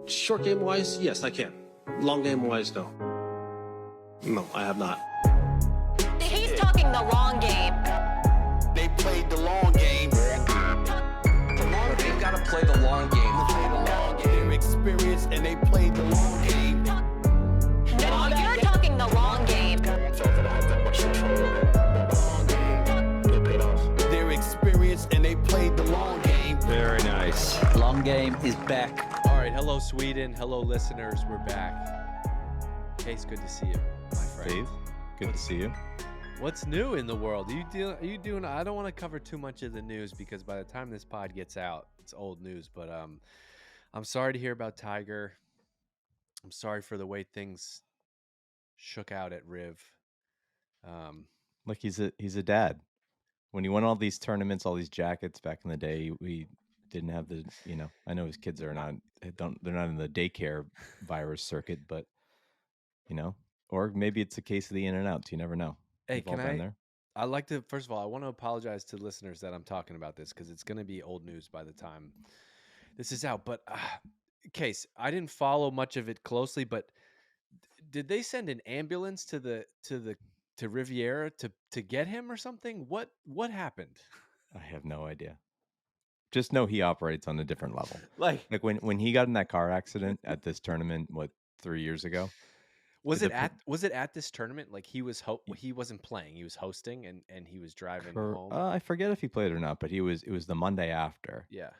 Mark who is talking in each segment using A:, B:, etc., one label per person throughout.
A: Short game wise, yes, I can. Long game wise, no. No, I have not.
B: He's talking the long game.
C: They played the long game.
D: They gotta play the long game.
C: They're experienced and they played the long game.
B: No, you're talking the long game.
C: They're experienced and they played the long game.
E: Very nice.
D: Long game is back.
E: All right, hello Sweden, hello listeners, we're back. Case, good to see you, my friend.
F: Dave, good to see you.
E: What's new in the world? Are you doing? I don't want to cover too much of the news because by the time this pod gets out, it's old news. But I'm sorry to hear about Tiger. I'm sorry for the way things shook out at Riv.
F: Like he's a dad. When he won all these tournaments, all these jackets back in the day, we didn't have the, I know his kids are not, they're not in the daycare virus circuit, but or maybe it's a case of the in and outs. You never know.
E: Hey,
F: We've all been there.
E: I'd like to, first of all, I want to apologize to listeners that I'm talking about this because it's going to be old news by the time this is out. But Case, I didn't follow much of it closely, but did they send an ambulance to Riviera to get him or something? What happened?
F: I have no idea. Just know he operates on a different level.
E: Like
F: when he got in that car accident at this tournament, 3 years ago?
E: Was it at this tournament? Like he wasn't playing, he was hosting and he was driving home.
F: I forget if he played or not, but it was the Monday after.
E: Yeah.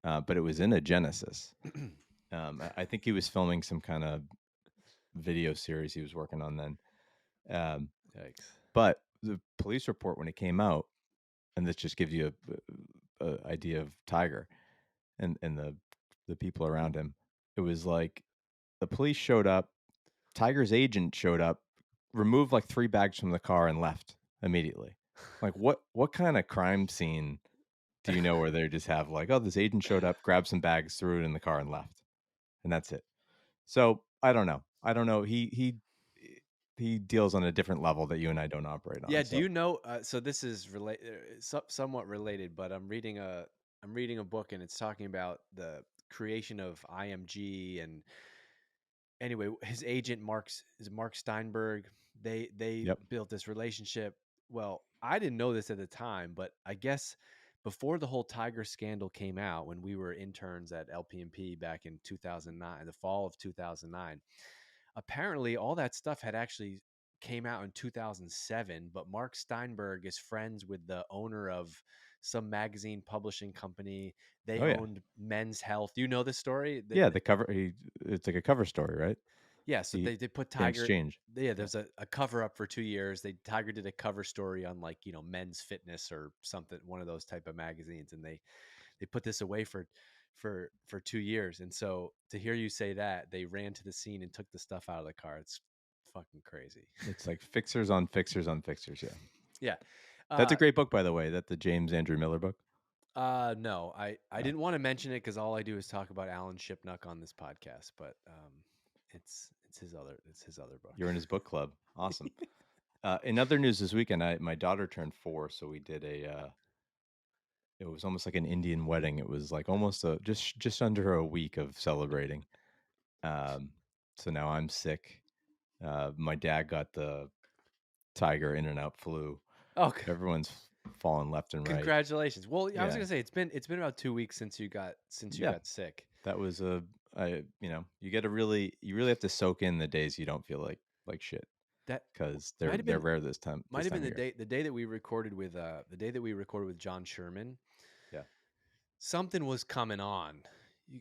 F: But it was in a Genesis. I think he was filming some kind of video series he was working on then.
E: Yikes.
F: But the police report when it came out, and this just gives you a idea of Tiger and the people around him. It was like the police showed up, Tiger's agent showed up, removed like 3 bags from the car and left immediately. Like what kind of crime scene do you know where they just have like, oh, this agent showed up, grabbed some bags, threw it in the car and left. And that's it. So I don't know. He deals on a different level that you and I don't operate on.
E: Yeah. So. Do you know? So this is somewhat related, but I'm reading a book and it's talking about the creation of IMG and anyway, his agent Mark Steinberg. They built this relationship. Well, I didn't know this at the time, but I guess before the whole Tiger scandal came out, when we were interns at LPMP back in 2009, the fall of 2009. Apparently all that stuff had actually came out in 2007, but Mark Steinberg is friends with the owner of some magazine publishing company. They owned Men's Health. Do you know this story?
F: Yeah, the cover. It's like a cover story, right?
E: Yeah, so they put Tiger.
F: Exchange.
E: Yeah, there's a cover up for 2 years. Tiger did a cover story on like Men's Fitness or something, one of those type of magazines, and they put this away for 2 years. And so to hear you say that they ran to the scene and took the stuff out of the car, it's fucking crazy.
F: It's like fixers on fixers on fixers. Yeah.
E: Yeah.
F: That's a great book, by the way. That the James Andrew Miller book.
E: No, I didn't want to mention it because all I do is talk about Alan Shipnuck on this podcast, but it's his other book.
F: You're in his book club. Awesome. In other news this weekend, my daughter turned 4, so we did it was almost like an Indian wedding. It was like almost just under a week of celebrating. So now I'm sick. My dad got the Tiger in and out flu.
E: Okay.
F: Everyone's fallen left and right.
E: Congratulations. Well, I was gonna say it's been about 2 weeks since you got sick.
F: That was you really have to soak in the days you don't feel like shit. Because they're rare this time.
E: Might have been the day that we recorded with John Sherman.
F: Yeah,
E: something was coming on.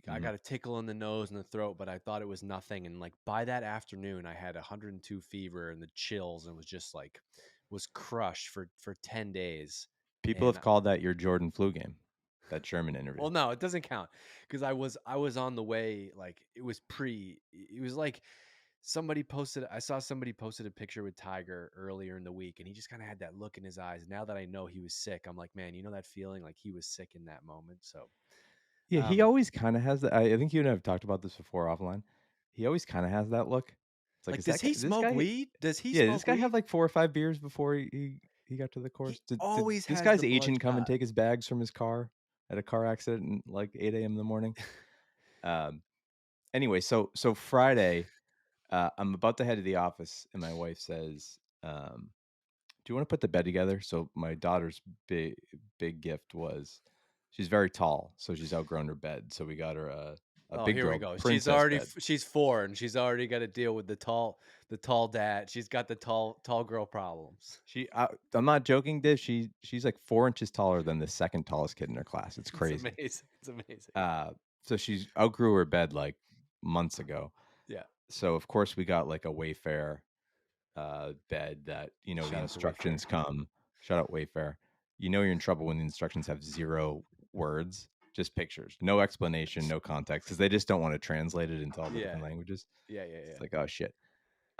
E: I got a tickle in the nose and the throat, but I thought it was nothing. And like by that afternoon, I had 102 fever and the chills, and was just like was crushed for 10 days.
F: People have called that your Jordan flu game. That Sherman interview.
E: Well, no, it doesn't count because I was on the way. Like it was like. I saw somebody posted a picture with Tiger earlier in the week, and he just kind of had that look in his eyes. Now that I know he was sick, I'm like, man, you know that feeling like he was sick in that moment. So
F: yeah, he always kind of has that. I think you and I have talked about this before offline. He always kind of has that look. It's like
E: does he smoke weed? Does he?
F: Yeah, this guy had like 4 or 5 beers before he got to the course. Did this guy's agent come and take his bags from his car at a car accident at like 8 a.m. in the morning? Anyway, so Friday, I'm about to head to the office, and my wife says, "Do you want to put the bed together?" So my daughter's big gift was she's very tall, so she's outgrown her bed. So we got her a
E: Oh,
F: big
E: here we
F: girl
E: go. She's
F: princess
E: already
F: bed.
E: she's 4 and she's already got to deal with the tall dad. She's got the tall girl problems.
F: I'm not joking, Div. She's like 4 inches taller than the second tallest kid in her class. It's
E: It's
F: crazy.
E: amazing. It's amazing.
F: So she's outgrew her bed like months ago.
E: Yeah.
F: So of course we got like a Wayfair bed that the
E: Shout out to
F: instructions
E: Wayfair.
F: come. Shout out Wayfair. You're in trouble when the instructions have 0 words, just pictures, no explanation, no context, because they just don't want to translate it into all the
E: Yeah.
F: different languages.
E: Yeah.
F: It's like, oh shit.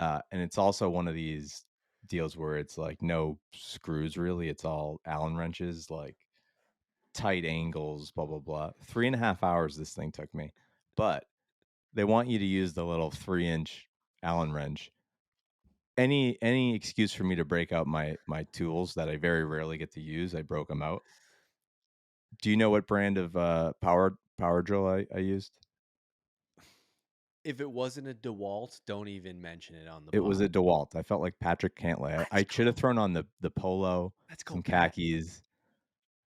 F: And it's also one of these deals where it's like no screws really. It's all Allen wrenches, like tight angles, blah blah blah. 3.5 hours this thing took me, but they want you to use the little 3-inch Allen wrench. Any excuse for me to break out my tools that I very rarely get to use, I broke them out. Do you know what brand of power drill I used?
E: If it wasn't a DeWalt, don't even mention it on the
F: It was
E: pod.
F: a DeWalt. I felt like Patrick Cantlay.
E: Let's
F: I should have
E: go.
F: thrown on the polo,
E: Let's go,
F: some
E: Pat.
F: khakis,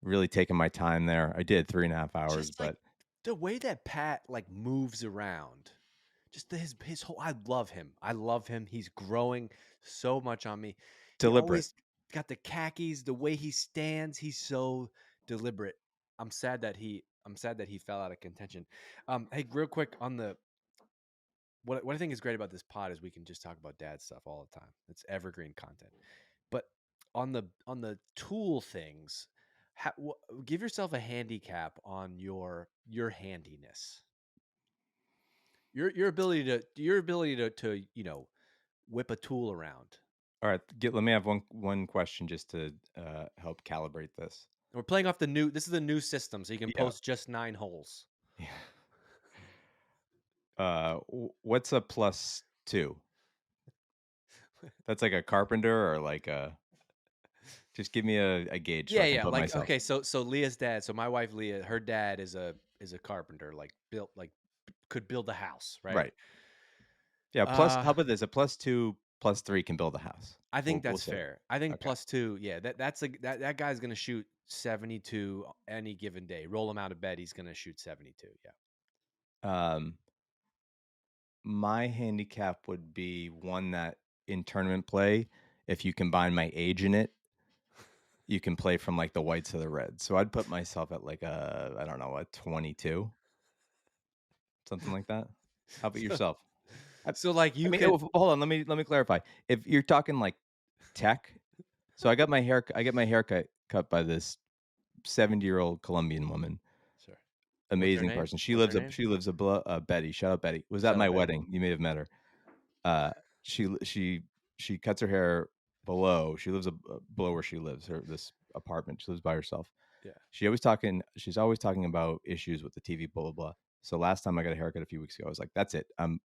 F: really taking my time there. I did 3.5 hours,
E: Just like
F: but
E: the way that Pat like moves around. Just his whole I love him. I love him. He's growing so much on me. He
F: deliberate.
E: always got the khakis, the way he stands, he's so deliberate. I'm sad that he fell out of contention. Hey, real quick on the what I think is great about this pod is we can just talk about dad stuff all the time. It's evergreen content. But on the tool things, give yourself a handicap on your handiness. Your ability to whip a tool around.
F: All right, let me have one question just to help calibrate this.
E: We're playing off this is the new system, so you can
F: Yeah.
E: post just 9 holes.
F: Yeah. What's a +2? That's like a carpenter or like a. Just give me a gauge so I can
E: Yeah,
F: put
E: like
F: myself.
E: okay, so Leah's dad, so my wife Leah, her dad is a carpenter, like built like could build a house, right?
F: Right. Yeah. Plus, how about this? A +2, +3 can build a house.
E: I think
F: We'll
E: that's
F: say.
E: fair. I think
F: Okay.
E: +2, yeah, that guy's gonna shoot 72 any given day. Roll him out of bed, he's gonna shoot 72. Yeah.
F: My handicap would be one that in tournament play, if you combine my age in it, you can play from like the whites to the reds. So I'd put myself at like I don't know, a 22, something like that. How about yourself?
E: So like
F: I mean, hold on. Let me clarify. If you're talking like tech, so I get my haircut cut by this 70-year-old Colombian woman.
E: Sure.
F: Amazing person. She
E: What's
F: lives
E: her name?
F: Betty. Shout out Betty. Was
E: Shout
F: at
E: out
F: my
E: Betty.
F: wedding. You may have met her. She cuts her hair below. She lives below where she lives. This apartment. She lives by herself.
E: Yeah.
F: She's always talking about issues with the TV. Blah blah blah. So last time I got a haircut a few weeks ago, I was like, "That's it. I'm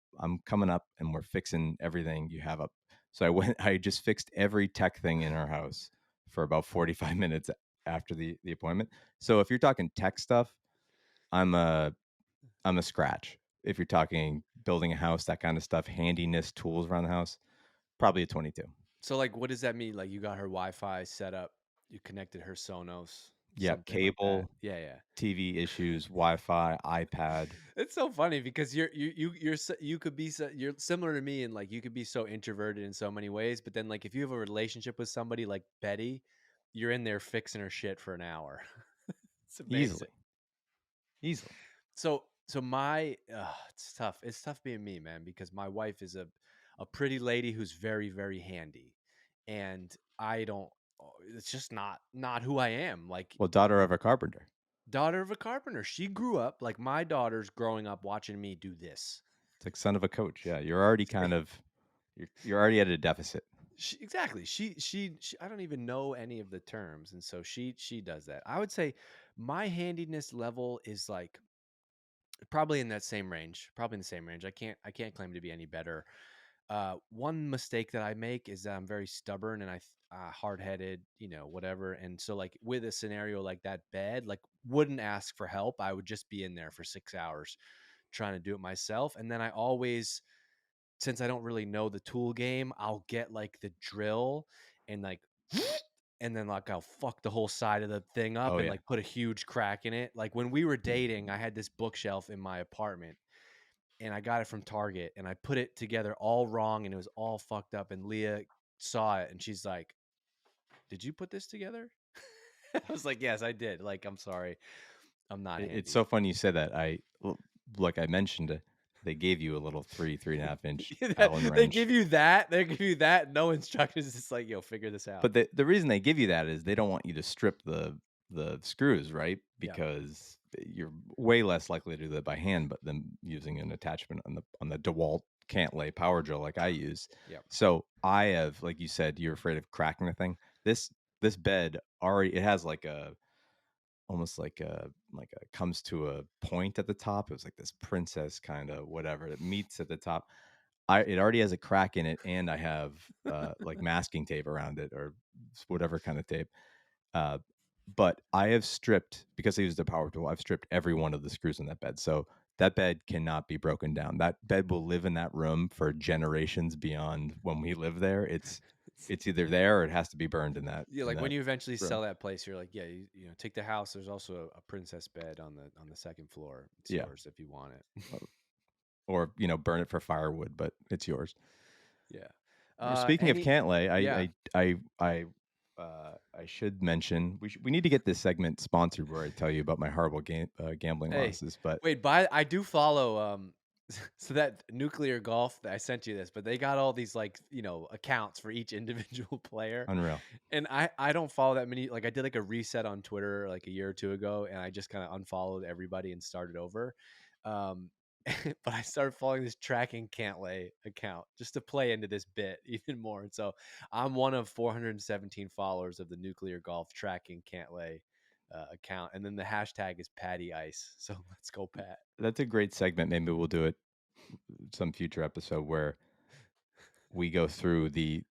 F: coming up, and we're fixing everything you have up." So I went. I just fixed every tech thing in our house for about 45 minutes after the appointment. So if you're talking tech stuff, I'm a scratch. If you're talking building a house, that kind of stuff, handiness, tools around the house, probably a 22.
E: So like what does that mean? Like you got her Wi-Fi set up, you connected her Sonos,
F: Yeah,
E: something like that.
F: cable,
E: Yeah.
F: TV issues, Wi-Fi, iPad.
E: It's so funny because you could be you're similar to me and like you could be so introverted in so many ways, but then like if you have a relationship with somebody like Betty, you're in there fixing her shit for an hour. It's amazing.
F: Easily.
E: So my it's tough. It's tough being me, man, because my wife is a pretty lady who's very very handy, and I don't. It's just not who I am. Like
F: Well, daughter of a carpenter.
E: daughter of a carpenter. She grew up like my daughter's growing up watching me do this.
F: It's like son of a coach. Yeah, you're already kind of you're already at a deficit.
E: Exactly. She I don't even know any of the terms, and so she does that. I would say my handiness level is like probably in that same range. Probably in the same range. I can't claim to be any better. One mistake that I make is that I'm very stubborn and hard-headed, whatever. And so like with a scenario like that bed, like wouldn't ask for help. I would just be in there for 6 hours trying to do it myself. And then I always, since I don't really know the tool game, I'll get like the drill and like and then like I'll fuck the whole side of the thing up
F: Oh,
E: and
F: yeah.
E: like put a huge crack in it. Like when we were dating, I had this bookshelf in my apartment and I got it from Target and I put it together all wrong and it was all fucked up, and Leah saw it and she's like, "Did you put this together?" I was like, "Yes, I did." Like, I'm sorry. I'm not handy.
F: It's so funny you said that. Like I mentioned, they gave you a little 3.5 inch Allen
E: They
F: wrench.
E: give you that. They give you that. No instructions. It's like, yo, figure this out.
F: But the reason they give you that is they don't want you to strip the screws, right?
E: Yeah.
F: Because you're way less likely to do that by hand, but then using an attachment on the DeWalt Cantlay power drill like I use.
E: Yep.
F: So I have, like you said, you're afraid of cracking the thing. This bed already, it has like a almost like a comes to a point at the top. It was like this princess kind of whatever. It meets at the top. It already has a crack in it, and I have like masking tape around it or whatever kind of tape. But I have stripped, because I used a power tool, I've stripped every one of the screws in that bed. So that bed cannot be broken down. That bed will live in that room for generations beyond when we live there. It's either there or it has to be burned in that.
E: Yeah, like when you eventually
F: room.
E: sell that place, you're like, yeah, you know, take the house. There's also a princess bed on the second floor. It's yours if you want it.
F: Or burn it for firewood, but it's yours.
E: Yeah.
F: Speaking of Cantlay,
E: yeah.
F: I should mention we need to get this segment sponsored where I tell you about my horrible gambling losses. But
E: wait, I do follow so that NUCLR Golf, I sent you this, but they got all these like, you know, accounts for each individual player.
F: Unreal.
E: And I don't follow that many. Like I did like a reset on Twitter like a year or two ago, and I just kind of unfollowed everybody and started over. But I started following this tracking Cantlay account just to play into this bit even more. And so I'm one of 417 followers of the NUCLR Golf tracking Cantlay account, and then the hashtag is Patty Ice. So let's go, Pat.
F: That's a great segment. Maybe we'll do it some future episode where we go through the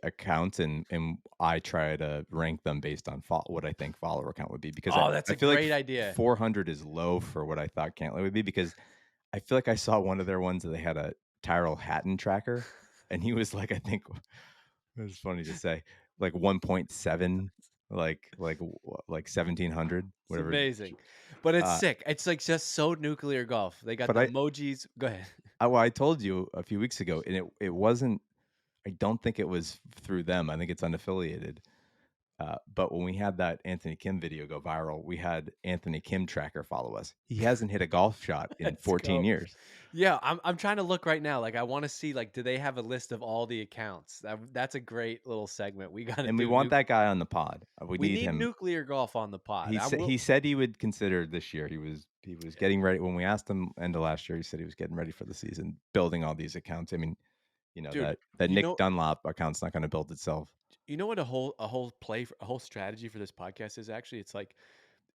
F: accounts and I try to rank them based on what I think follower count would be, because
E: that's
F: I
E: a
F: feel
E: great
F: like
E: idea.
F: 400 is low for what I thought Cantlay would be, because I feel like I saw one of their ones that they had a Tyrell Hatton tracker, and he was like, I think it was funny to say, like 1.7, like 1700, whatever.
E: It's amazing, but it's sick. It's like just so NUCLR Golf. They got the emojis. Go ahead.
F: I told you a few weeks ago, and it wasn't. I don't think it was through them. I think it's unaffiliated. But when we had that Anthony Kim video go viral, we had Anthony Kim tracker follow us. He hasn't hit a golf shot in 14 years.
E: Yeah, I'm trying to look right now. Like I want to see, like, do they have a list of all the accounts? That's a great little segment. We got,
F: and we want that guy on the pod. We need him.
E: NUCLR Golf on the pod.
F: He said he would consider this year. He was getting ready. When we asked him end of last year, he said he was getting ready for the season, building all these accounts. I mean, dude, that Nick Dunlop account's not going to build itself.
E: You know what a whole strategy for this podcast is actually? It's like,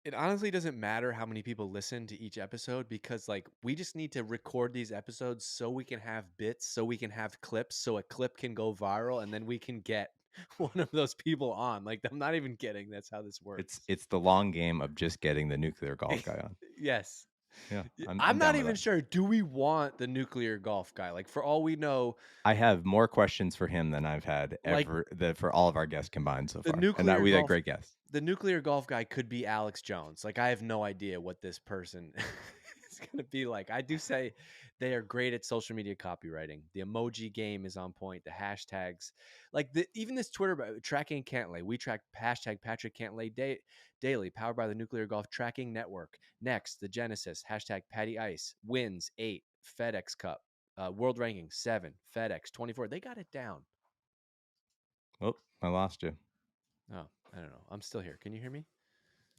E: it honestly doesn't matter how many people listen to each episode, because like we just need to record these episodes so we can have bits, so we can have clips, so a clip can go viral, and then we can get one of those people on. Like, I'm not even kidding. That's how this works.
F: It's the long game of just getting the NUCLR Golf guy on.
E: Yes.
F: Yeah,
E: I'm not even sure. Do we want the NUCLR Golf guy? Like, for all we know,
F: I have more questions for him than I've had ever for all of our guests combined so far. And we had great guests.
E: The NUCLR Golf guy could be Alex Jones. Like, I have no idea what this person is going to be like. I do say they are great at social media copywriting. The emoji game is on point. The hashtags, like even this Twitter tracking Cantlay. We track hashtag Patrick Cantlay daily, powered by the NUCLR Golf Tracking Network. Next, the Genesis hashtag Patty Ice wins 8 FedEx Cup, world ranking 7 FedEx 24. They got it down.
F: Oh, I lost you.
E: Oh, I don't know. I'm still here. Can you hear me?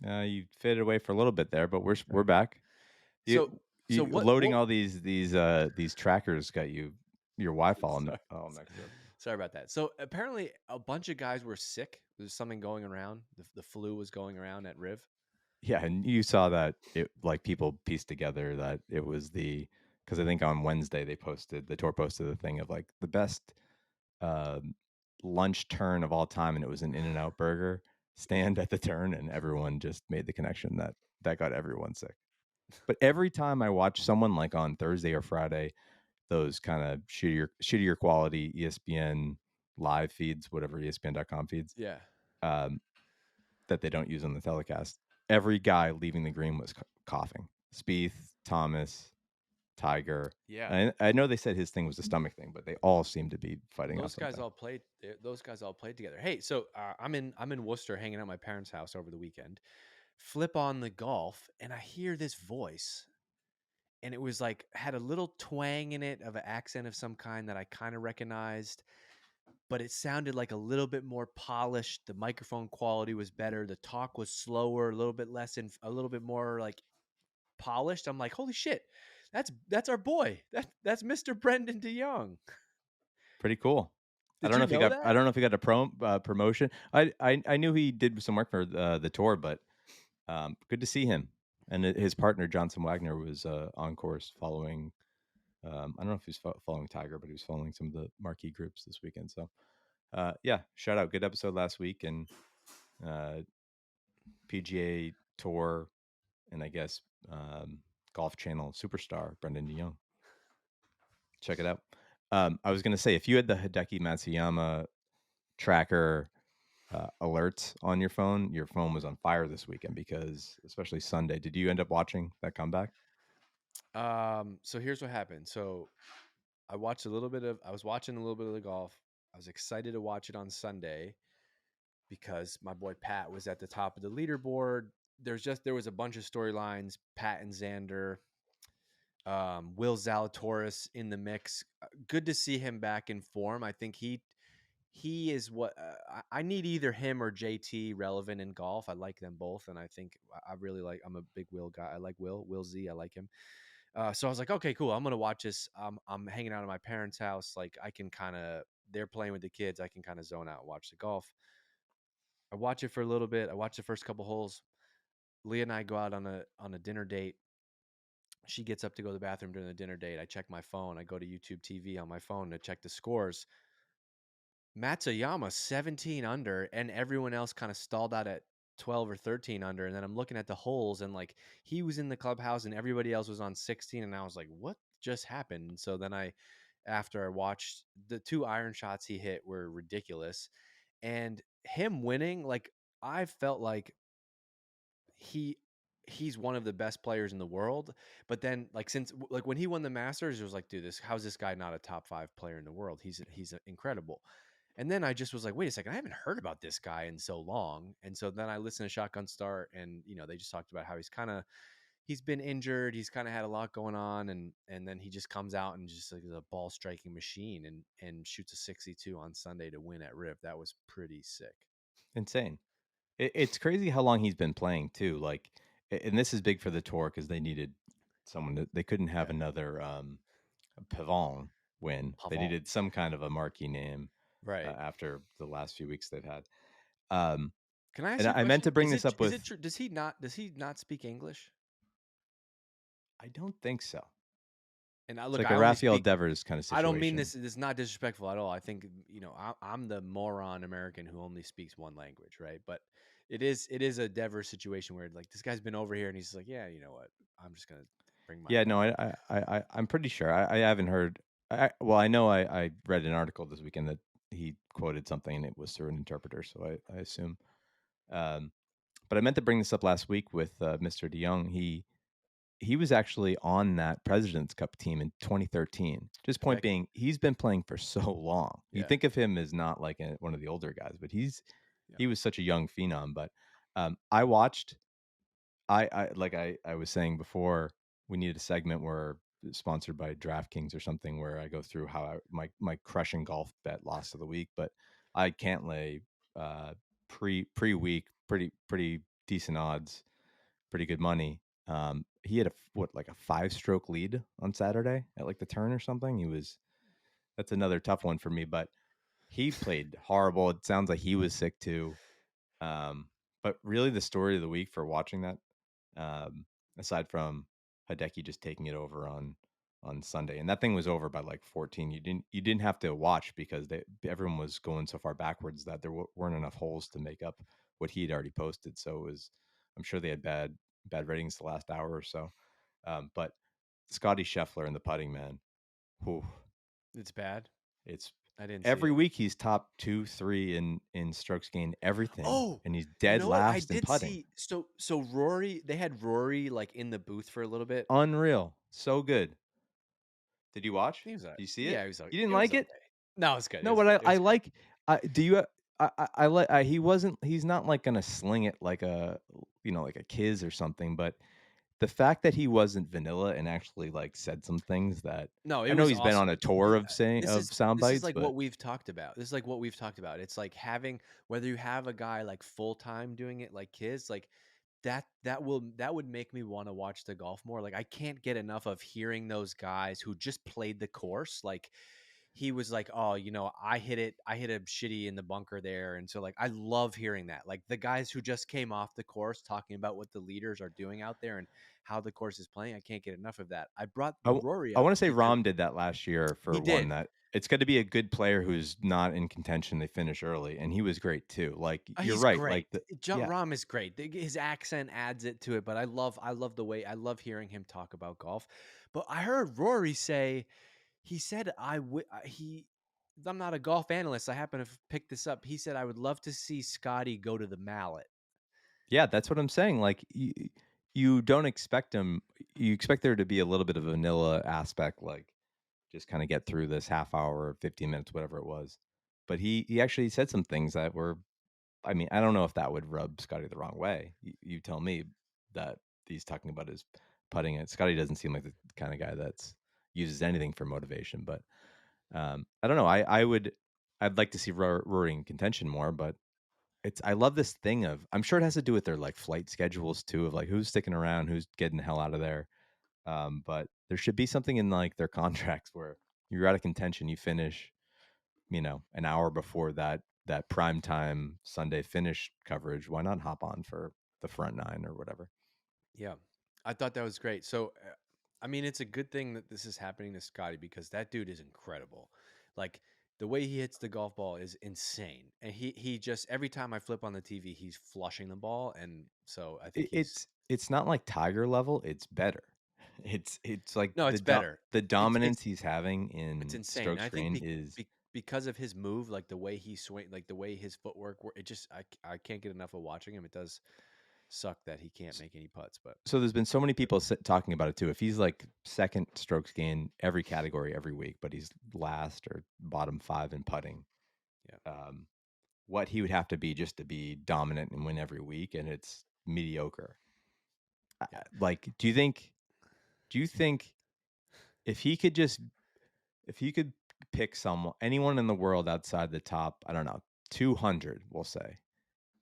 F: You faded away for a little bit there, but we're back. Loading all these trackers got your Wi-Fi all messed up.
E: Sorry about that. So apparently a bunch of guys were sick. There's something going around. The flu was going around at Riv.
F: Yeah, and you saw that like people pieced together that it was because I think on Wednesday the tour posted the thing of like the best lunch turn of all time, and it was an In-N-Out burger stand at the turn, and everyone just made the connection that got everyone sick. But every time I watch someone like on Thursday or Friday, those kind of shittier quality ESPN live feeds, whatever ESPN.com feeds,
E: Yeah.
F: um, that they don't use on the telecast. Every guy leaving the green was coughing. Spieth, Thomas, Tiger.
E: Yeah.
F: I know they said his thing was a stomach thing, but they all seem to be fighting off
E: Those guys
F: something.
E: all played. Those guys all played together. Hey, so I'm in Worcester, hanging out at my parents' house over the weekend. Flip on the golf, and I hear this voice, and it was like had a little twang in it of an accent of some kind that I kind of recognized, but it sounded like a little bit more polished. The microphone quality was better. The talk was slower, a little bit less and a little bit more like polished. I'm like, holy shit, that's our boy. That's Mr. Brendan DeYoung.
F: Pretty cool.
E: Did you know that?
F: I don't know if he got a promotion. I knew he did some work for the tour, but good to see him. And his partner Johnson Wagner was on course following. I don't know if he's following Tiger, but he was following some of the marquee groups this weekend. So yeah, shout out. Good episode last week, and PGA Tour, and I guess Golf Channel superstar Brendan DeYoung. Check it out. I was going to say, if you had the Hideki Matsuyama tracker alerts on your phone was on fire this weekend, because especially Sunday. Did you end up watching that comeback?
E: So here's what happened. So I was watching a little bit of the golf. I was excited to watch it on Sunday because my boy Pat was at the top of the leaderboard. There was a bunch of storylines. Pat and Xander, Will Zalatoris in the mix. Good to see him back in form. I think he is what I need, either him or JT relevant in golf. I like them both, and I think I really like. I'm a big Will guy. I like Will Z. I like him. So I was like, okay, cool. I'm gonna watch this. I'm hanging out at my parents' house. Like I can kind of, they're playing with the kids. I can kind of zone out and watch the golf. I watch it for a little bit. I watch the first couple holes. Leah and I go out on a dinner date. She gets up to go to the bathroom during the dinner date. I check my phone. I go to YouTube TV on my phone to check the scores. Matsuyama 17 under, and everyone else kind of stalled out at 12 or 13 under. And then I'm looking at the holes, and like he was in the clubhouse and everybody else was on 16. And I was like, what just happened? And so then after I watched the 2 iron shots he hit were ridiculous, and him winning, like I felt like he's one of the best players in the world. But then like when he won the Masters, it was like, dude, how's this guy not a top 5 player in the world? He's incredible. And then I just was like, wait a second, I haven't heard about this guy in so long. And so then I listened to Shotgun Start, and they just talked about how he's been injured, he's kind of had a lot going on, and then he just comes out and just like a ball striking machine, and shoots a 62 on Sunday to win at Riv. That was pretty sick.
F: Insane. It's crazy how long he's been playing too. Like, and this is big for the tour because they needed someone they couldn't have another Pavon win. They needed some kind of a marquee name,
E: right?
F: After the last few weeks they've had.
E: Can I ask
F: and
E: you a
F: I meant to
E: question?
F: bring
E: Is
F: this
E: it,
F: up with.
E: Is it true? Does he not speak English?
F: I don't think so.
E: And I
F: It's
E: look,
F: like
E: I
F: a
E: only
F: Raphael
E: speak,
F: Devers kind of situation.
E: I don't mean this is not disrespectful at all. I think I'm the moron American who only speaks one language, right? But it is a Devers situation where like this guy's been over here and he's like, yeah, you know what? I'm just gonna bring my
F: Yeah, no, I'm pretty sure. I haven't heard. Well, I know I read an article this weekend that he quoted something and it was through an interpreter, so I assume. But I meant to bring this up last week with Mr. DeYoung. He was actually on that President's Cup team in 2013. Just point being, he's been playing for so long. You think of him as not like one of the older guys, but he was such a young phenom. But I watched. I was saying before, we needed a segment where sponsored by DraftKings or something where I go through how my crushing golf bet loss of the week, but I can't lay pre week pretty decent odds, pretty good money. He had like a 5-stroke lead on Saturday at like the turn or something. That's another tough one for me, but he played horrible. It sounds like he was sick too. But really the story of the week for watching that, aside from Hideki just taking it over on Sunday, and that thing was over by like 14. You didn't have to watch because everyone was going so far backwards that there weren't enough holes to make up what he'd already posted. So I'm sure they had bad ratings the last hour or so. But Scotty Scheffler and the putting, man, whew,
E: It's bad.
F: it's
E: I didn't see
F: every
E: it.
F: week he's top 2, 3 in strokes gained, everything,
E: Oh,
F: and he's dead
E: I
F: last in
E: did
F: putting.
E: see. So Rory, they had Rory like in the booth for a little bit.
F: Unreal, so good. Did you watch?
E: He was
F: Did you see it?
E: yeah, he was
F: You didn't
E: it was
F: like it?
E: okay. No, it's good. It
F: No,
E: was
F: but
E: good. It
F: I
E: was good.
F: like. Do you? I like. He wasn't. He's not like gonna sling it like a, like a Kiz or something. But the fact that he wasn't vanilla and actually like said some things that
E: No, it
F: I know
E: was
F: he's been on
E: awesome.
F: a tour of saying of sound
E: This is
F: bites,
E: like
F: but
E: what we've talked about. This is like what we've talked about. It's like having whether you have a guy like full time doing it like his, like that would make me want to watch the golf more. Like I can't get enough of hearing those guys who just played the course. Like he was like, "Oh, I hit him shitty in the bunker there." And so like I love hearing that. Like the guys who just came off the course talking about what the leaders are doing out there and how the course is playing. I can't get enough of that. I brought Rory
F: I
E: up
F: want to say
E: because
F: Rahm did that last year
E: he
F: for one
E: did.
F: that it's good to be a good player who's not in contention. They finish early, and he was great too. Like you're
E: He's
F: right.
E: great.
F: Like the
E: John
F: yeah,
E: Rahm is great. His accent adds it to it, but I love the way I love hearing him talk about golf. But I heard Rory say he said I'm not a golf analyst. I happen to have picked this up. He said I would love to see Scotty go to the mallet.
F: yeah. That's what I'm saying. Like you don't expect him. You expect there to be a little bit of a vanilla aspect, like just kind of get through this half hour, 15 minutes, whatever it was. But he actually said some things that were. I mean, I don't know if that would rub Scotty the wrong way. You tell me that he's talking about his putting it. Scotty doesn't seem like the kind of guy that's uses anything for motivation. But I don't know. I'd like to see Rory in contention more. But I love this thing of I'm sure it has to do with their like flight schedules too, of like who's sticking around, who's getting the hell out of there. But there should be something in like their contracts where you're out of contention, you finish, an hour before that prime time Sunday finish coverage. Why not hop on for the front nine or whatever?
E: Yeah. I thought that was great. So I mean, it's a good thing that this is happening to Scotty because that dude is incredible. Like the way he hits the golf ball is insane. And he just every time I flip on the TV, he's flushing the ball and so I think he's
F: It's not like Tiger level. It's better. It's like
E: no, it's better.
F: the
E: It's
F: dominance he's having
E: it's
F: in
E: insane.
F: stroke
E: And I think
F: screen is.
E: because of his move, like the way he swing, like the way his footwork, it just I can't get enough of watching him. It does suck that he can't make any putts, but
F: So there's been so many people talking about it too. If he's like second strokes gain every category every week, but he's last or bottom 5 in putting,
E: yeah,
F: what he would have to be just to be dominant and win every week, and it's mediocre.
E: yeah.
F: Like, do you think if he could pick anyone in the world outside the top, I don't know, 200, we'll say,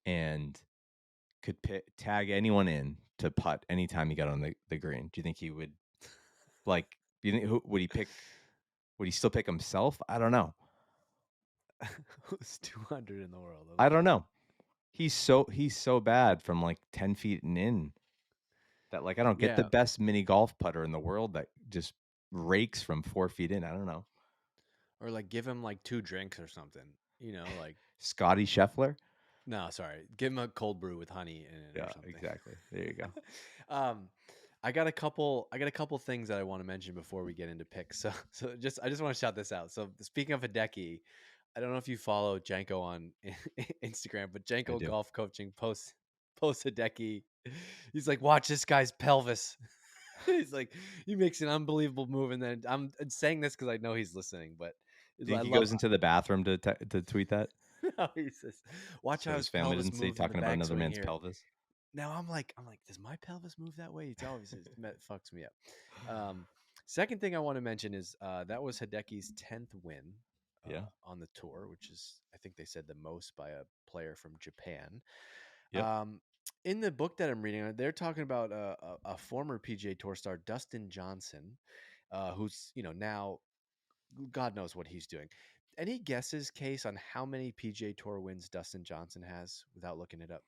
F: and could tag anyone in to putt anytime he got on the green, do you think he would like? Do you think would he pick? Would he still pick himself? I don't know.
E: Who's 200 in the world?
F: I don't know. He's so bad from like 10 feet and in that like I don't get the
E: Yeah,
F: best mini golf putter in the world that just rakes from 4 feet in. I don't know.
E: or like give him like 2 drinks or something. Like
F: Scotty Scheffler.
E: no, sorry, give him a cold brew with honey in it or
F: Yeah,
E: something.
F: exactly. There you go.
E: um, I got a couple things that I want to mention before we get into picks. So I just want to shout this out. So speaking of Hideki, I don't know if you follow Janko on Instagram, but
F: I
E: Janko
F: do.
E: Golf Coaching posts Hideki. He's like, watch this guy's pelvis. He's like, he makes an unbelievable move, and then I'm saying this because I know he's listening, but
F: Do you
E: I
F: think he
E: love.
F: goes into the bathroom to tweet that
E: No, he says, watch
F: so
E: how
F: his
E: his
F: family
E: pelvis
F: doesn't see
E: moves in the
F: talking about another
E: backswing
F: man's
E: here.
F: pelvis?
E: Now I'm like, does my pelvis move that way? It's always it fucks me up. Second thing I want to mention is that was Hideki's 10th win
F: Yeah.
E: on the tour, which is I think they said the most by a player from Japan.
F: Yep.
E: In the book that I'm reading, they're talking about a former PGA Tour star, Dustin Johnson, who's now God knows what he's doing. Any guesses, Case, on how many PGA Tour wins Dustin Johnson has without looking it up?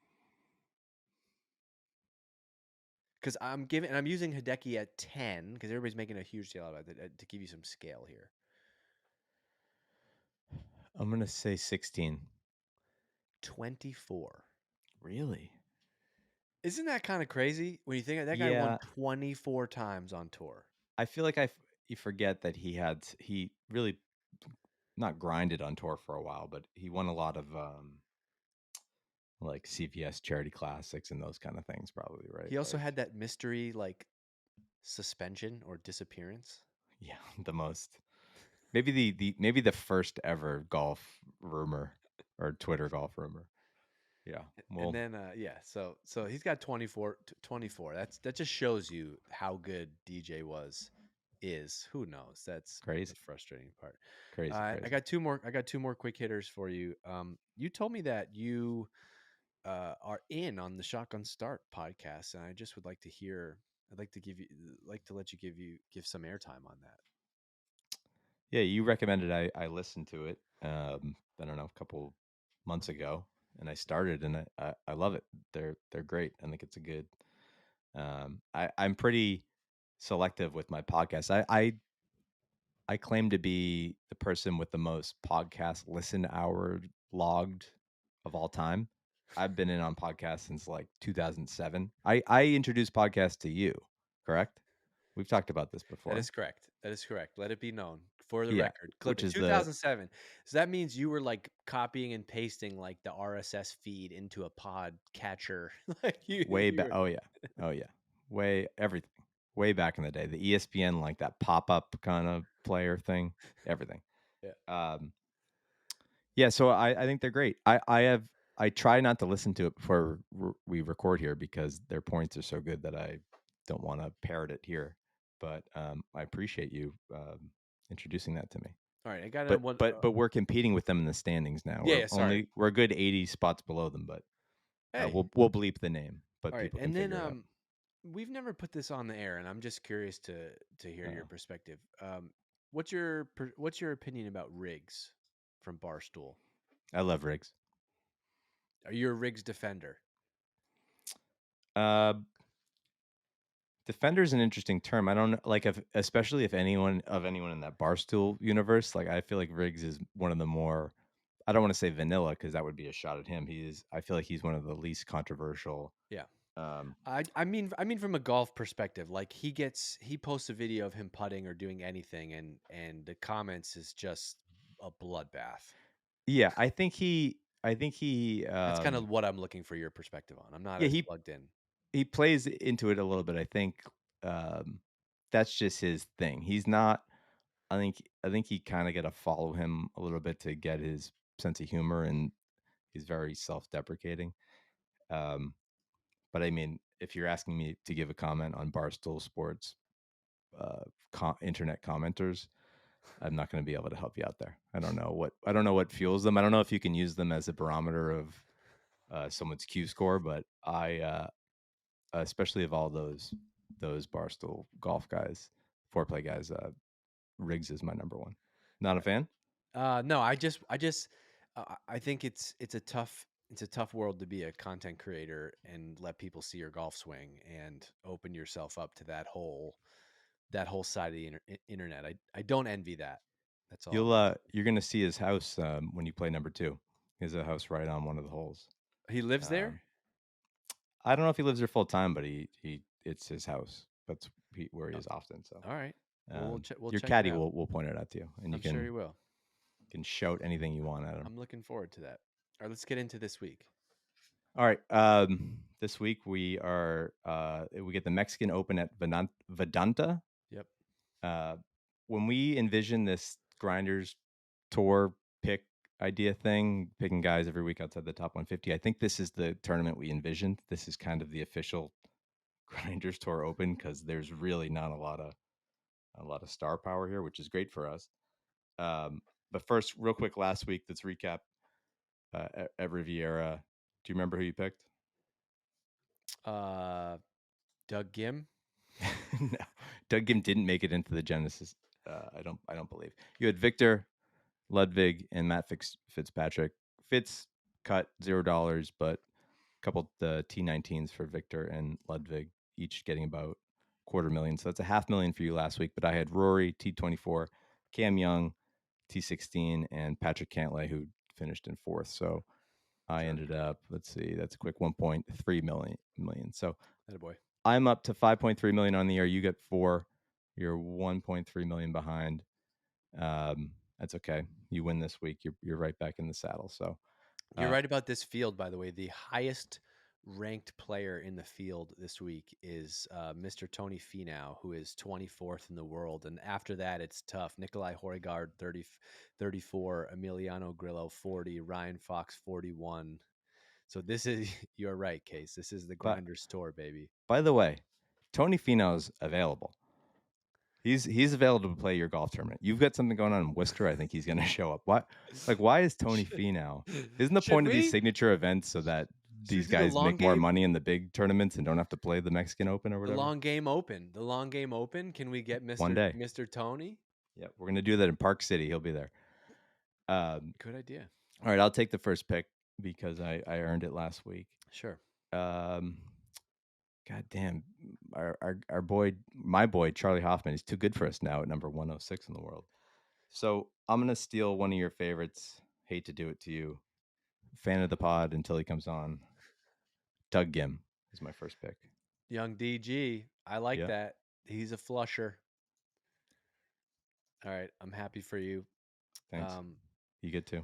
E: Because I'm using Hideki at 10 because everybody's making a huge deal about it to give you some scale here.
F: I'm gonna say 16.
E: 24.
F: Really?
E: Isn't that kind of crazy when you think of that guy won
F: Yeah,
E: 24 times on tour?
F: I feel like you forget that he really not grinded on tour for a while, but he won a lot of like CVS charity classics and those kind of things, probably, right?
E: He also
F: Like,
E: had that mystery like suspension or disappearance.
F: yeah, the most maybe maybe the first ever golf rumor or Twitter golf rumor. Yeah,
E: And
F: well,
E: then so he's got 24. That just shows you how good DJ is. Who knows? That's the
F: crazy,
E: frustrating part.
F: crazy,
E: I
F: crazy.
E: got two more. I got two more quick hitters for you. You told me that you are in on the Shotgun Start podcast, and I just would like to hear. I'd like to let you give some airtime on that.
F: Yeah, you recommended I listened to it. I don't know, a couple months ago, and I started, and I love it. They're great. I think it's a good. I'm pretty selective with my podcasts. I claim to be the person with the most podcast listen hour logged of all time. I've been in on podcasts since like 2007. I introduced podcasts to you, correct? We've talked about this
E: That
F: before.
E: is correct. That is correct. Let it be known for the
F: Yeah,
E: record. Clip
F: which
E: it.
F: is the
E: 2007. So that means you were like copying and pasting like the RSS feed into a pod catcher. Like
F: way
E: you
F: back.
E: were.
F: Oh yeah, way everything. Way back in the day, the ESPN like that pop up kind of player thing, everything.
E: Yeah.
F: Um, yeah, so I think they're great. I try not to listen to it before we record here because their points are so good that I don't want to parrot it here. But I appreciate you introducing that to me.
E: All right. I got
F: But
E: one.
F: we're competing with them in the standings now.
E: Yeah. Sorry.
F: We're a good 80 spots below them, but
E: Hey.
F: we'll bleep the name, but
E: All right.
F: people can
E: And then
F: figure it out.
E: we've never put this on the air, and I'm just curious to hear your
F: Uh,
E: perspective. What's your opinion about Riggs from Barstool?
F: I love Riggs.
E: Are you a Riggs defender?
F: Uh, Defender is an interesting term. I don't like if, especially if anyone in that Barstool universe. Like, I feel like Riggs is one of the more. I don't want to say vanilla because that would be a shot at him. He is. I feel like he's one of the least controversial.
E: Yeah.
F: Um,
E: I mean from a golf perspective, like he posts a video of him putting or doing anything, and the comments is just a bloodbath.
F: yeah, I think he. I think he.
E: That's kind of what I'm looking for your perspective on. I'm not
F: Yeah,
E: as plugged in.
F: he plays into it a little bit. I think um, that's just his thing. He's not. I think he kind of got to follow him a little bit to get his sense of humor, and he's very self-deprecating. Um, but I mean, if you're asking me to give a comment on Barstool Sports internet commenters, I'm not going to be able to help you out there. I don't know what fuels them. I don't know if you can use them as a barometer of someone's Q score, but especially of all those Barstool golf guys, foreplay guys, Riggs is my number one. Not a fan.
E: No, I think it's a tough world to be a content creator and let people see your golf swing and open yourself up to that whole side of the internet. I don't envy that. That's all.
F: You're gonna see his house when you play number two. He has a house right on one of the holes.
E: He lives
F: Um,
E: there.
F: I don't know if he lives there full time, but he it's his house. That's where he
E: Oh,
F: is often. So
E: all right. Well, we'll
F: your
E: check it
F: caddy
E: out.
F: will point it out to you, and you
E: I'm sure he will.
F: can shout anything you want at him.
E: I'm looking forward to that. All right, let's get into this week.
F: All right. This week we get the Mexican Open at Vidanta.
E: Yep.
F: When we envision this Grinders Tour pick idea thing, picking guys every week outside the top 150, I think this is the tournament we envisioned. This is kind of the official Grinders Tour Open because there's really not a lot of star power here, which is great for us. But first, real quick, last week, let's recap at Riviera. Do you remember who you picked?
E: Doug Gim.
F: No, Doug Gim didn't make it into the Genesis. I don't believe you had Victor, Ludwig, and Matt Fitzpatrick. Fitz cut $0, but a couple the T19s for Victor and Ludwig, each getting about $250,000. So that's $500,000 for you last week. But I had Rory T24, Cam Young T16, and Patrick Cantlay, who finished in fourth. So I ended up, let's see, that's a quick 1.3 million. So
E: Attaboy.
F: I'm up to 5.3 million on the year. You get 4. You're 1.3 million behind. That's okay. You win this week. You're right back in the saddle. So
E: You're right about this field, by the way. The highest ranked player in the field this week is Mr. Tony Finau, who is 24th in the world. And after that, it's tough. Nikolai Højgaard, 34, Emiliano Grillo, 40, Ryan Fox, 41. So this is, you're right, Case. This is the Grinders Tour, baby.
F: By the way, Tony Finau's available. He's available to play your golf tournament. You've got something going on in Worcester. I think he's going to show up. Why is Tony Finau? Isn't the point of these signature events so that these guys make more money in the big tournaments and don't have to play the Mexican Open or whatever?
E: The long game open. Can we get Mr. Tony?
F: Yeah, we're going to do that in Park City. He'll be there.
E: Good idea.
F: All right, I'll take the first pick because I earned it last week.
E: Sure.
F: God damn, our boy, my boy, Charlie Hoffman, is too good for us now at number 106 in the world. So I'm going to steal one of your favorites. Hate to do it to you. Fan of the pod until he comes on. Doug Gim is my first pick.
E: Young DG. I like that. He's a flusher. All right. I'm happy for you.
F: Thanks. You get to.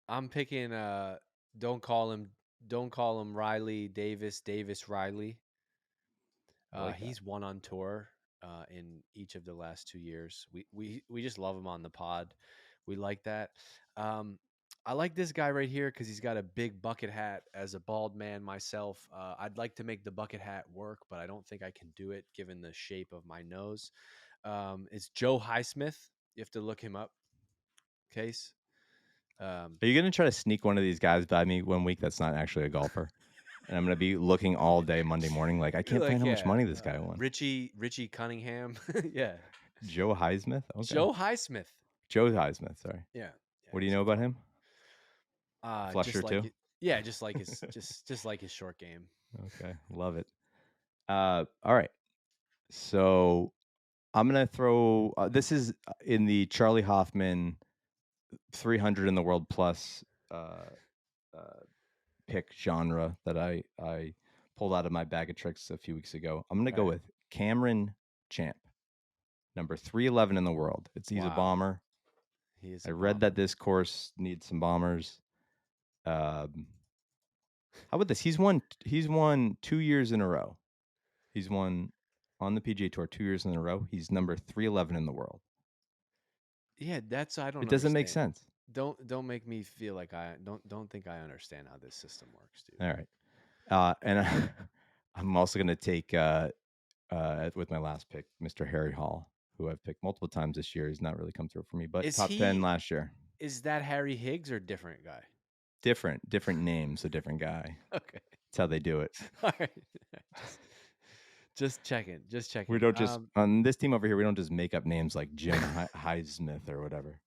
E: I'm picking don't call him Riley Davis Riley. He's won on tour in each of the last 2 years. We just love him on the pod. We like that. I like this guy right here because he's got a big bucket hat. As a bald man myself, I'd like to make the bucket hat work, but I don't think I can do it given the shape of my nose. It's Joe Highsmith. You have to look him up. Case.
F: Are you going to try to sneak one of these guys by me one week that's not actually a golfer? And I'm going to be looking all day Monday morning like, I can't find how much money this guy won.
E: Richie Cunningham. Yeah.
F: Joe Highsmith? Okay.
E: Joe Highsmith.
F: Joe Highsmith, sorry.
E: Yeah.
F: What do you know about him? Flusher
E: like
F: too?
E: Yeah, just like his just like his short game.
F: Okay. Love it. All right. So I'm going to throw this is in the Charlie Hoffman 300 in the world plus pick genre that I pulled out of my bag of tricks a few weeks ago. I'm going to go with Cameron Champ, number 311 in the world. He's a bomber. I read that this course needs some bombers. How about this? He's won 2 years in a row. He's won on the PGA Tour 2 years in a row. He's number 311 in the world.
E: Yeah, I don't.
F: It doesn't make sense.
E: Don't make me feel like I don't think I understand how this system works, dude.
F: All right, and I'm also going to take with my last pick, Mr. Harry Hall, who I've picked multiple times this year. He's not really come through for me, but top 10 last year.
E: Is that Harry Higgs or different guy?
F: Different names, a different guy.
E: Okay,
F: that's how they do it.
E: All right. Just checking.
F: We don't just on this team over here. We don't just make up names like Jim Highsmith or whatever.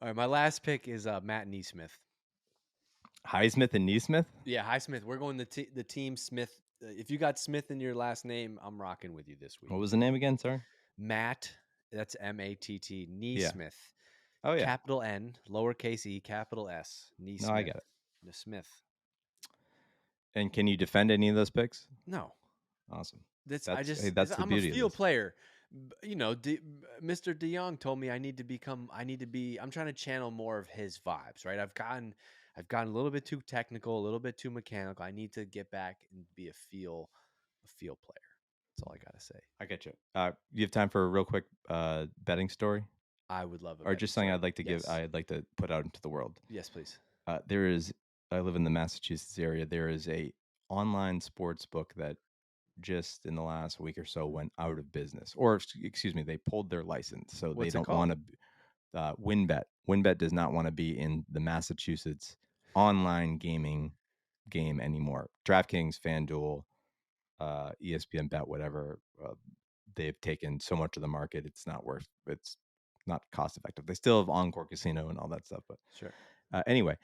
E: All right, my last pick is Matt Neesmith.
F: Highsmith and Neesmith?
E: Yeah, Highsmith. We're going the team Smith. If you got Smith in your last name, I'm rocking with you this week.
F: What was the name again, sir?
E: Matt. That's Matt. Neesmith.
F: Yeah. Oh yeah.
E: Capital N, lowercase e, capital S. Neesmith.
F: No, I get it.
E: The Smith.
F: And can you defend any of those picks?
E: No.
F: Awesome.
E: That's
F: the
E: I'm
F: beauty
E: a field
F: of this.
E: player. You know, Mr. DeYoung told me I'm trying to channel more of his vibes, right? I've gotten a little bit too technical, a little bit too mechanical. I need to get back and be a feel player. That's all I got to say.
F: I get you. You have time for a real quick betting story?
E: I would love it.
F: Or just something I'd like to put out into the world.
E: Yes, please.
F: I live in the Massachusetts area. There is a online sports book that just in the last week or so went out of business, or excuse me, they pulled their license. So they don't want to WinBet. WinBet does not want to be in the Massachusetts online gaming game anymore. DraftKings, FanDuel, ESPN Bet, whatever, they've taken so much of the market. It's not cost effective. They still have Encore Casino and all that stuff, but
E: sure.
F: Anyway,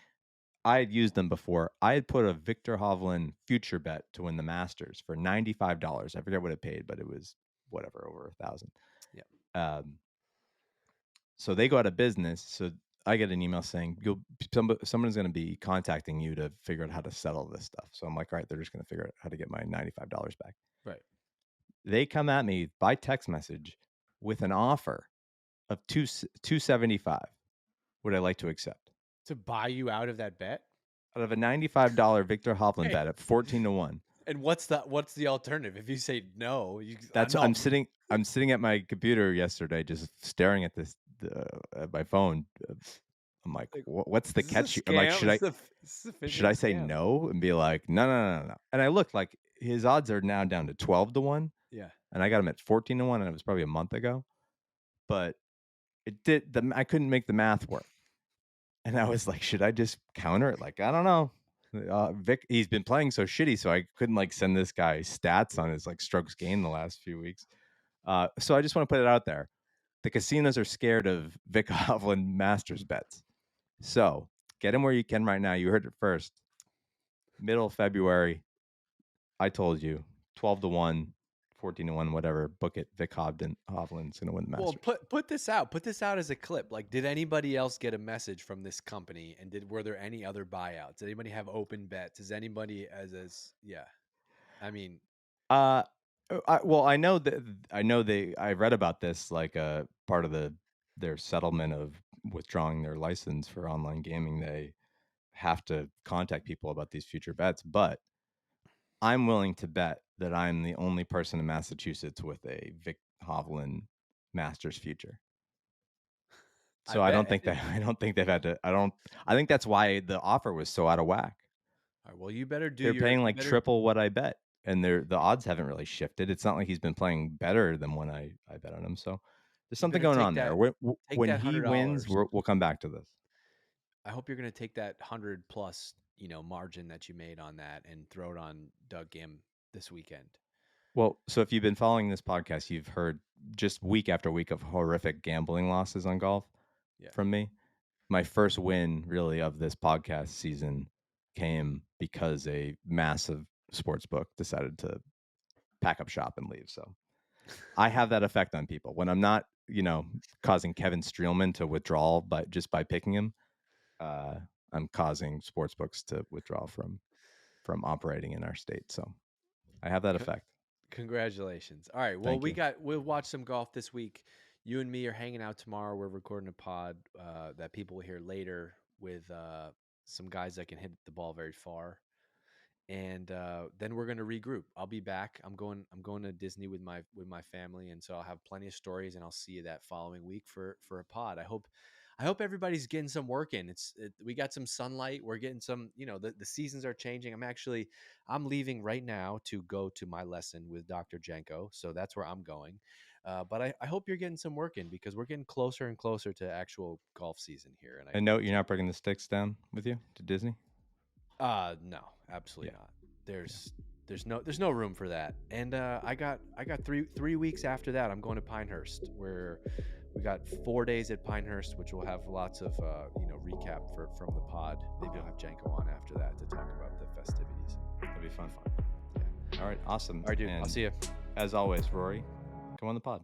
F: I had used them before. I had put a Victor Hovland future bet to win the Masters for $95. I forget what it paid, but it was whatever, over $1,000.
E: Yeah.
F: So they go out of business. So I get an email saying someone's going to be contacting you to figure out how to settle this stuff. So I'm like, all right, they're just going to figure out how to get my $95 back.
E: Right.
F: They come at me by text message with an offer of $275. Would I like to accept?
E: To buy you out of that bet?
F: Out of a $95 Victor Hovland
E: Hey.
F: bet at 14-1.
E: And what's the alternative? If you say no,
F: That's I'm sitting at my computer yesterday, just staring at this at my phone. I'm like, what's the catch? I'm like, should I say no and be like, no? And I looked, like his odds are now down to 12-1.
E: Yeah.
F: And I got him at 14-1, and it was probably a month ago. But I couldn't make the math work. And I was like, should I just counter it? Like, I don't know. Vic, he's been playing so shitty, so I couldn't like send this guy stats on his like strokes gained the last few weeks. So I just want to put it out there. The casinos are scared of Vic Hovland Masters bets. So get him where you can right now. You heard it first. Middle of February. I told you 12-1, 14-1, whatever. Book it. Vic Hovland's going to win the Masters.
E: Well, put this out. Put this out as a clip. Like, did anybody else get a message from this company? And were there any other buyouts? Did anybody have open bets? Is anybody yeah? I mean,
F: I read about this, like part of their settlement of withdrawing their license for online gaming. They have to contact people about these future bets, but I'm willing to bet that I'm the only person in Massachusetts with a Vic Hovland Masters future. So I don't think they've had to. I think that's why the offer was so out of whack.
E: all right, well, you better do.
F: They're paying like triple what I bet, and the odds haven't really shifted. It's not like he's been playing better than when I bet on him. So there's something going on there. When he wins, we'll come back to this.
E: I hope you're going to take that 100 plus, margin that you made on that and throw it on Doug Gim this weekend.
F: Well, so if you've been following this podcast, you've heard just week after week of horrific gambling losses on golf from me. My first win really of this podcast season came because a massive sports book decided to pack up shop and leave. So I have that effect on people when I'm not, causing Kevin Streelman to withdraw by picking him. I'm causing sports books to withdraw from operating in our state. So I have that effect.
E: Congratulations. All right. Well, we'll watch some golf this week. You and me are hanging out tomorrow. We're recording a pod that people will hear later with some guys that can hit the ball very far. And then we're going to regroup. I'll be back. I'm going to Disney with my family, and so I'll have plenty of stories, and I'll see you that following week for a pod. I hope everybody's getting some work in. We got some sunlight. We're getting some, the seasons are changing. I'm leaving right now to go to my lesson with Dr. Jenko. So that's where I'm going. But I hope you're getting some work in because we're getting closer and closer to actual golf season here. And
F: note, you're not bringing the sticks down with you to Disney?
E: No, absolutely not. There's no room for that. And I got 3 weeks after that. I'm going to Pinehurst, where we got 4 days at Pinehurst, which will have lots of recap from the pod. Maybe I'll have Janko on after that to talk about the festivities.
F: That'll be fun.
E: Yeah.
F: All right, awesome.
E: All right, dude.
F: And
E: I'll see you.
F: As always, Rory, come on the pod.